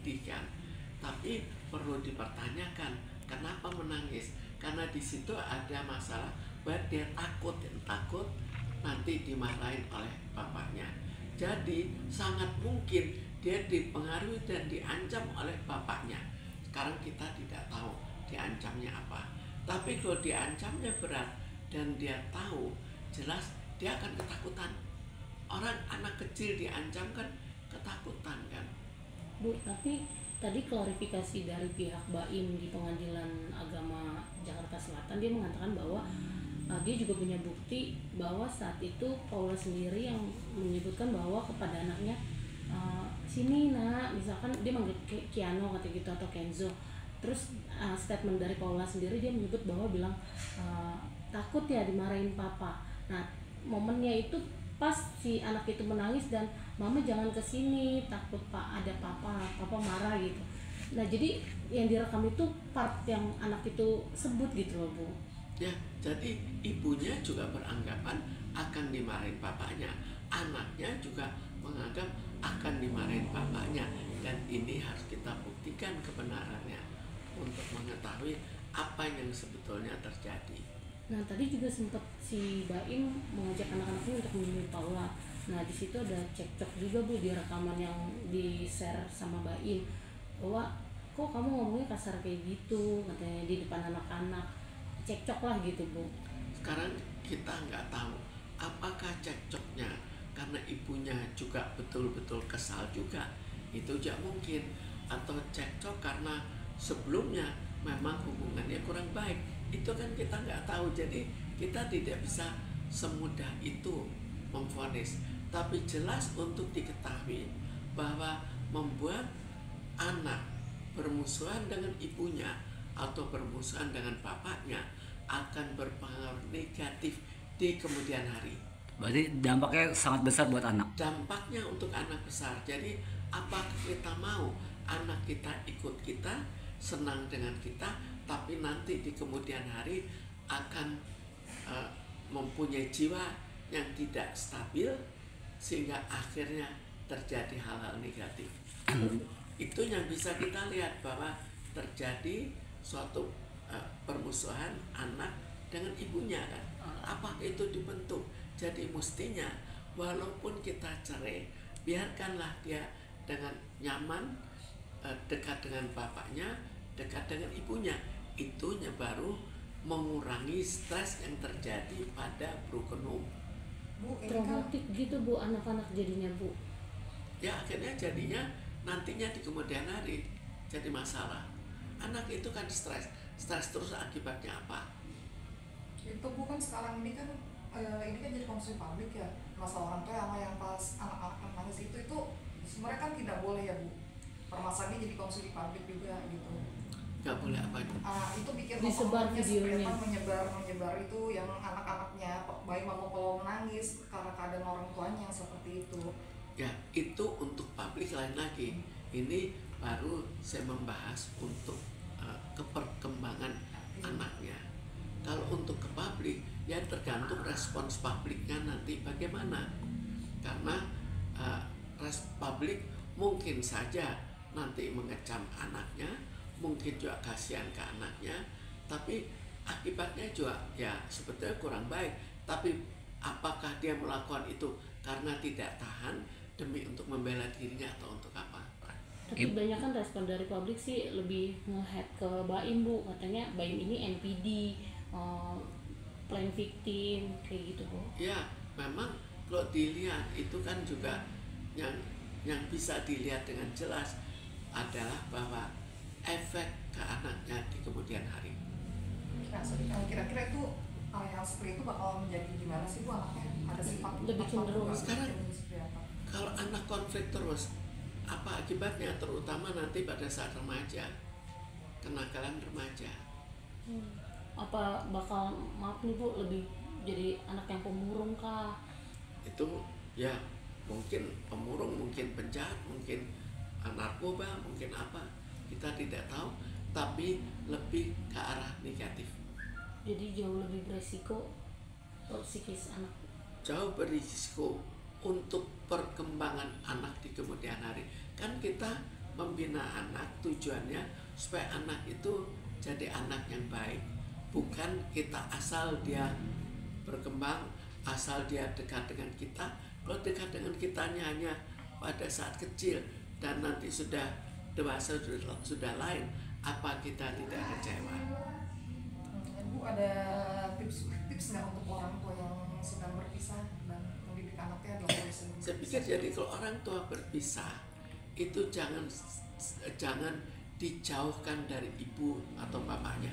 membuktikan, tapi perlu dipertanyakan kenapa menangis, karena di situ ada masalah bahwa dia takut nanti dimarahin oleh bapaknya. Jadi sangat mungkin dia dipengaruhi dan diancam oleh bapaknya. Sekarang kita tidak tahu diancamnya apa, tapi kalau diancamnya berat dan dia tahu, jelas dia akan ketakutan. Orang anak kecil diancam kan ketakutan kan. Bu, tapi tadi klarifikasi dari pihak BAIM di Pengadilan Agama Jakarta Selatan, dia mengatakan bahwa dia juga punya bukti bahwa saat itu Paula sendiri yang menyebutkan bahwa kepada anaknya, sini nak, misalkan dia manggil Kiano kata gitu atau Kenzo. Terus statement dari Paula sendiri dia menyebut bahwa bilang takut ya dimarahin papa. Nah, momennya itu pas si anak itu menangis dan mama jangan kesini, takut pak ada papa marah gitu. Nah, jadi yang direkam itu part yang anak itu sebut gitu loh, Bu. Ya, jadi ibunya juga beranggapan akan dimarahin bapaknya, anaknya juga menganggap akan dimarahin bapaknya, dan ini harus kita buktikan kebenarannya untuk mengetahui apa yang sebetulnya terjadi. Nah, tadi juga sempat si Baim mengajak anak-anaknya untuk menemui Paula. Nah, di situ ada cekcok juga, Bu, di rekaman yang di-share sama Baim. Bahwa kok kamu ngomongnya kasar kayak gitu, katanya di depan anak-anak. Cekcok lah gitu, Bu. Sekarang kita nggak tahu apakah cekcoknya karena ibunya juga betul-betul kesal juga, itu juga mungkin, atau cekcok karena sebelumnya memang hubungannya kurang baik, itu kan kita nggak tahu. Jadi kita tidak bisa semudah itu memvonis, tapi jelas untuk diketahui bahwa membuat anak bermusuhan dengan ibunya atau bermusuhan dengan bapaknya akan berpengaruh negatif di kemudian hari. Berarti dampaknya sangat besar buat anak. Dampaknya untuk anak besar. Jadi apakah kita mau anak kita ikut kita, senang dengan kita, tapi nanti di kemudian hari akan mempunyai jiwa yang tidak stabil sehingga akhirnya terjadi hal-hal negatif. Itu yang bisa kita lihat bahwa terjadi suatu permusuhan anak dengan ibunya kan. Apakah itu dibentuk? Jadi mestinya walaupun kita cerai, biarkanlah dia dengan nyaman, dekat dengan bapaknya, dekat dengan ibunya. Itunya baru mengurangi stres yang terjadi pada broken home. Bu, traumatik gitu, Bu, anak-anak jadinya, Bu. Ya, akhirnya jadinya nantinya di kemudian hari jadi masalah. Anak itu kan stres terus, akibatnya apa? Itu bukan sekarang ini kan jadi konsumsi publik ya, masalah orang tua sama yang pas anak-anak nangis itu sebenarnya kan tidak boleh ya, Bu. Permasalahannya jadi konsumsi publik juga gitu. Nggak boleh apa itu? Itu bikin disebar videonya, menyebar itu yang anak-anaknya bayi mama kalau menangis karena keadaan orang tuanya yang seperti itu. Ya, itu untuk publik lain lagi. Ini baru saya membahas untuk keperkembangan anaknya. Kalau untuk ke publik, ya tergantung respons publiknya nanti bagaimana. Karena publik mungkin saja nanti mengecam anaknya, mungkin juga kasihan ke anaknya, tapi akibatnya juga ya sebetulnya kurang baik. Tapi apakah dia melakukan itu karena tidak tahan demi untuk membela dirinya atau untuk apa? Tapi kebanyakan respon dari publik sih lebih nge-head ke Baim, Bu. Katanya Baim ini NPD, plain victim, kayak gitu, Bu. Ya, memang kalau dilihat itu kan juga yang bisa dilihat dengan jelas adalah bahwa efek ke anaknya di kemudian hari. Kira-kira itu yang seperti itu bakal menjadi gimana sih, Bu, anaknya? Ada sifat lebih cenderung sekarang kalau anak konflik terus, apa akibatnya? Terutama nanti pada saat remaja, kenakalan remaja. Apa bakal, maaf nih, Bu, lebih jadi anak yang pemurung kah? Itu ya mungkin pemurung, mungkin penjahat, mungkin narkoba, mungkin apa, kita tidak tahu, tapi lebih ke arah negatif. Jadi jauh lebih beresiko psikis anak. Jauh berisiko untuk perkembangan anak di kemudian hari. Kan kita membina anak tujuannya supaya anak itu jadi anak yang baik, bukan kita asal dia berkembang, asal dia dekat dengan kita. Kalau dekat dengan kitanya hanya pada saat kecil dan nanti sudah dewasa sudah lain, apa kita tidak kecewa? Bu, ada tips nggak untuk orang tua yang sedang berpisah dan mendidik anaknya dalam kondisi berpisah? Saya pikir jadi kalau orang tua berpisah itu jangan dijauhkan dari ibu atau bapaknya,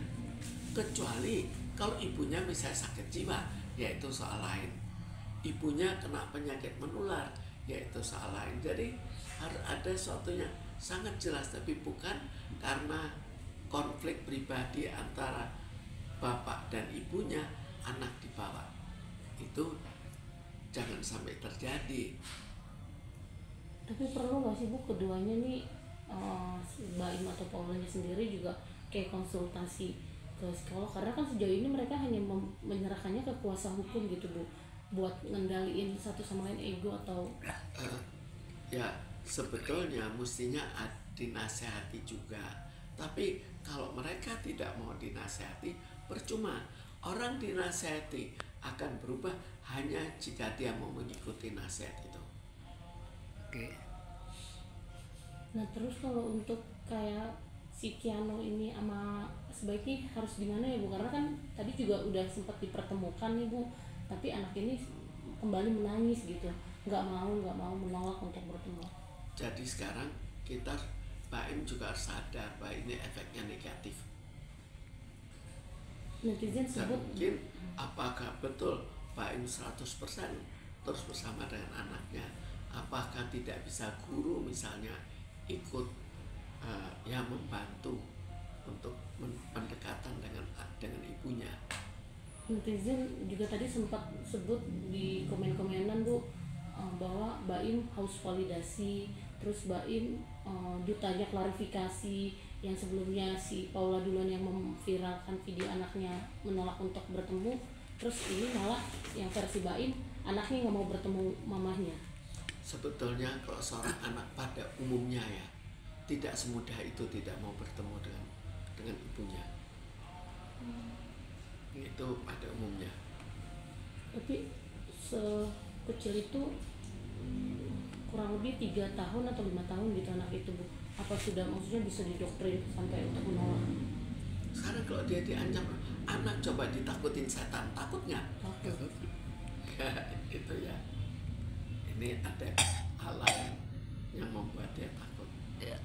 kecuali kalau ibunya misalnya sakit jiwa, yaitu soal lain. Ibunya kena penyakit menular, yaitu soal lain. Jadi harus ada sesuatu yang sangat jelas, tapi bukan karena konflik pribadi antara bapak dan ibunya anak dibawa. Itu jangan sampai terjadi. Tapi perlu nggak sih Bu keduanya nih, Baim atau Paulanya sendiri juga kayak konsultasi ke psikolog, karena kan sejauh ini mereka hanya menyerahkannya ke kuasa hukum gitu Bu, buat ngendaliin satu sama lain ego atau Ya sebetulnya mestinya dinasehati juga, tapi kalau mereka tidak mau dinasehati percuma. Orang dinasehati akan berubah hanya jika dia mau mengikuti nasihat itu. Oke. Nah terus kalau untuk kayak si Kiano ini sama sebaiknya harus gimana ya Bu, karena kan tadi juga udah sempat dipertemukan nih Bu, tapi anak ini kembali menangis gitu, nggak mau menolak untuk bertemu. Jadi sekarang kita Baim juga harus sadar bahwa ini efeknya negatif. Netizen Dan sebut mungkin apakah betul Baim 100% terus bersama dengan anaknya? Apakah tidak bisa guru misalnya ikut yang membantu untuk pendekatan dengan ibunya? netizen juga tadi sempat sebut di komen-komenan Bu, bahwa Baim haus validasi, terus Baim ditanya klarifikasi yang sebelumnya si Paula duluan yang memviralkan video anaknya menolak untuk bertemu, terus ini malah yang versi Baim anaknya nggak mau bertemu mamahnya. Sebetulnya kalau seorang anak pada umumnya ya tidak semudah itu tidak mau bertemu dengan ibunya. Itu pada umumnya. Tapi sekecil itu kurang lebih 3 tahun atau 5 tahun gitu anak itu Bu, apa sudah maksudnya bisa didoktrin sampai untuk menolak? Sekarang kalau dia diancam, anak coba ditakutin setan, takut nggak? Takut. Itu ya. Ini ada hal lain yang membuat dia takut. Ya.